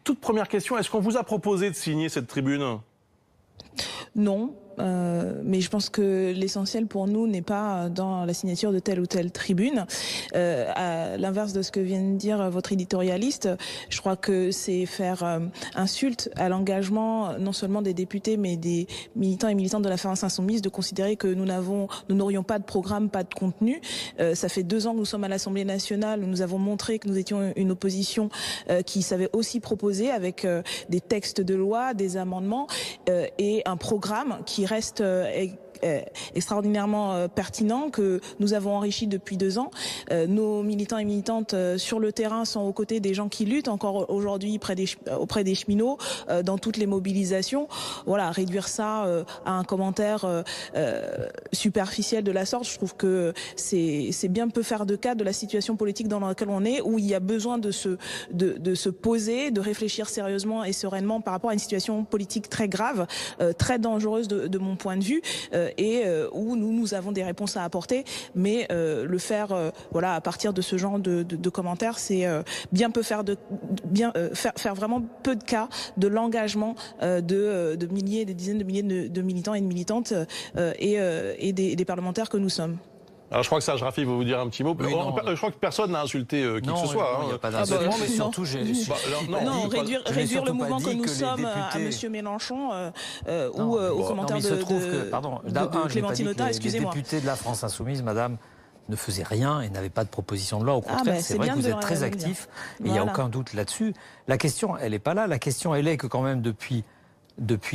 toute première question, est-ce qu'on vous a proposé de signer cette tribune? Non. Mais je pense que l'essentiel pour nous n'est pas dans la signature de telle ou telle tribune. À l'inverse de ce que vient de dire votre éditorialiste, je crois que c'est faire insulte à l'engagement non seulement des députés mais des militants et militantes de la France Insoumise de considérer que nous n'aurions pas de programme, pas de contenu. Ça fait 2 ans que nous sommes à l'Assemblée nationale où nous avons montré que nous étions une opposition qui savait aussi proposer avec des textes de loi, des amendements et un programme qui reste extraordinairement pertinent, que nous avons enrichi depuis 2 ans. Nos militants et militantes sur le terrain sont aux côtés des gens qui luttent encore aujourd'hui auprès des cheminots, dans toutes les mobilisations. Voilà, réduire ça à un commentaire superficiel de la sorte, je trouve que c'est bien peu faire de cas de la situation politique dans laquelle on est, où il y a besoin de se poser, de réfléchir sérieusement et sereinement par rapport à une situation politique très grave, très dangereuse de mon point de vue, et où nous avons des réponses à apporter, mais le faire voilà, à partir de ce genre de commentaires, c'est bien peu faire faire vraiment peu de cas de l'engagement de milliers, des dizaines de milliers de militants et de militantes et des parlementaires que nous sommes. Alors je crois que Serge Rafi va vous dire un petit mot. Oui, je crois que personne n'a insulté qui que ce soit. Il n'y a pas d'insultement, mais surtout... réduire le mouvement que nous sommes à M. Mélenchon ou aux commentaires de Clémentine Autain, excusez-moi. Les députés de la France Insoumise, madame, ne faisaient rien et n'avaient pas de proposition de loi. Au contraire, c'est vrai que vous êtes très actif, et il n'y a aucun doute là-dessus. La question, elle n'est pas là. La question, elle est que quand même, depuis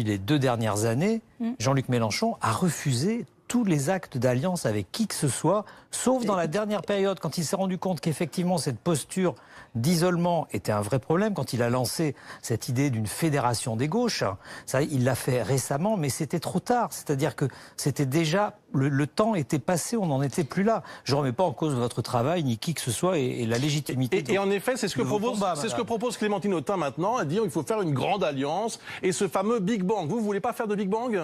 les 2 dernières années, Jean-Luc Mélenchon a refusé tous les actes d'alliance avec qui que ce soit, sauf dans la dernière période, quand il s'est rendu compte qu'effectivement cette posture d'isolement était un vrai problème, quand il a lancé cette idée d'une fédération des gauches. Ça, il l'a fait récemment, mais c'était trop tard. C'est-à-dire que c'était déjà... Le temps était passé, on n'en était plus là. Je ne remets pas en cause votre travail, ni qui que ce soit, et la légitimité... Et en effet, c'est ce que propose Clémentine Autain maintenant, à dire qu'il faut faire une grande alliance, et ce fameux Big Bang. Vous ne voulez pas faire de Big Bang ?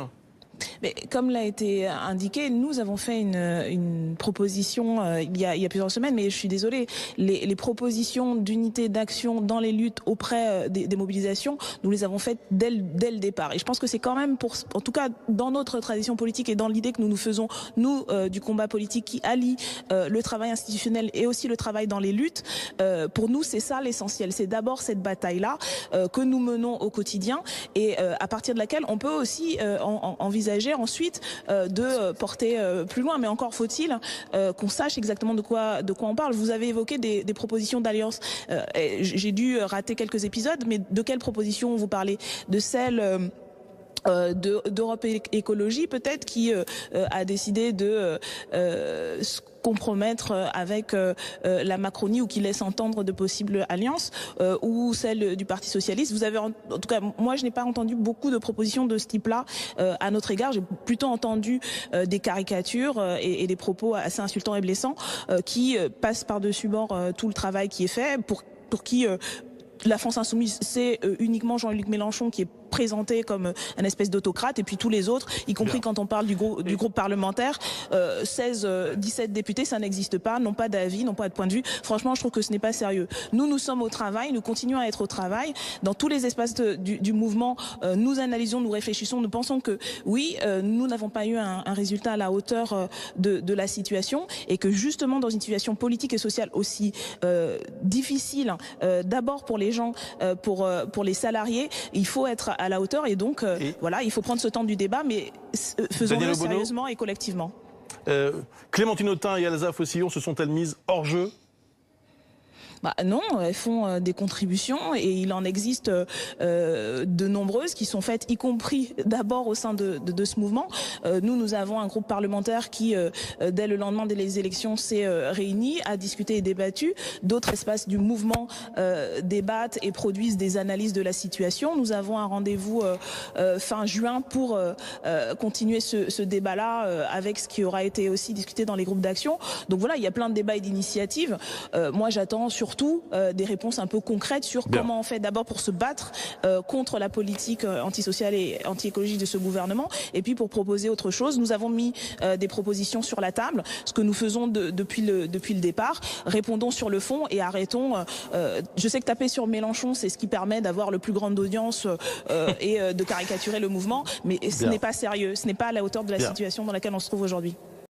Mais comme l'a été indiqué, nous avons fait une proposition il y a plusieurs semaines, mais je suis désolée, les propositions d'unité d'action dans les luttes auprès des mobilisations, nous les avons faites dès le départ. Et je pense que c'est quand même, en tout cas dans notre tradition politique et dans l'idée que nous faisons, nous, du combat politique qui allie le travail institutionnel et aussi le travail dans les luttes, pour nous c'est ça l'essentiel. C'est d'abord cette bataille-là que nous menons au quotidien et à partir de laquelle on peut aussi envisager ensuite de porter plus loin, mais encore faut-il qu'on sache exactement de quoi on parle. Vous avez évoqué des propositions d'alliance. J'ai dû rater quelques épisodes, mais de quelles propositions vous parlez? De celles d'Europe Écologie peut-être, qui a décidé de se compromettre avec la Macronie, ou qui laisse entendre de possibles alliances, ou celle du Parti Socialiste. Vous avez, en tout cas, moi je n'ai pas entendu beaucoup de propositions de ce type-là à notre égard. J'ai plutôt entendu des caricatures et des propos assez insultants et blessants qui passent par-dessus bord tout le travail qui est fait, pour qui la France Insoumise, c'est uniquement Jean-Luc Mélenchon qui est présenté comme un espèce d'autocrate, et puis tous les autres, y compris quand on parle du groupe parlementaire, 17 députés, ça n'existe pas, n'ont pas d'avis, n'ont pas de point de vue. Franchement, je trouve que ce n'est pas sérieux. Nous sommes au travail, nous continuons à être au travail. Dans tous les espaces du mouvement, nous analysons, nous réfléchissons, nous pensons que oui, nous n'avons pas eu un résultat à la hauteur de la situation, et que justement dans une situation politique et sociale aussi difficile, d'abord pour les gens, pour les salariés, il faut être à la hauteur, et donc voilà, il faut prendre ce temps du débat, mais faisons-le sérieusement et collectivement. Clémentine Autain et Elsa Fossillon se sont-elles mises hors jeu? Non, elles font des contributions, et il en existe de nombreuses qui sont faites, y compris d'abord au sein de ce mouvement. Nous avons un groupe parlementaire qui, dès le lendemain des élections, s'est réuni, a discuté et débattu. D'autres espaces du mouvement débattent et produisent des analyses de la situation. Nous avons un rendez-vous fin juin pour continuer ce débat-là avec ce qui aura été aussi discuté dans les groupes d'action. Donc voilà, il y a plein de débats et d'initiatives. Moi, j'attends surtout surtout des réponses un peu concrètes sur comment on fait d'abord pour se battre contre la politique antisociale et anti-écologique de ce gouvernement, et puis pour proposer autre chose. Nous avons mis des propositions sur la table, ce que nous faisons depuis le départ. Répondons sur le fond et arrêtons. Je sais que taper sur Mélenchon, c'est ce qui permet d'avoir le plus grande audience et de caricaturer le mouvement, mais ce n'est pas sérieux, ce n'est pas à la hauteur de la situation dans laquelle on se trouve aujourd'hui.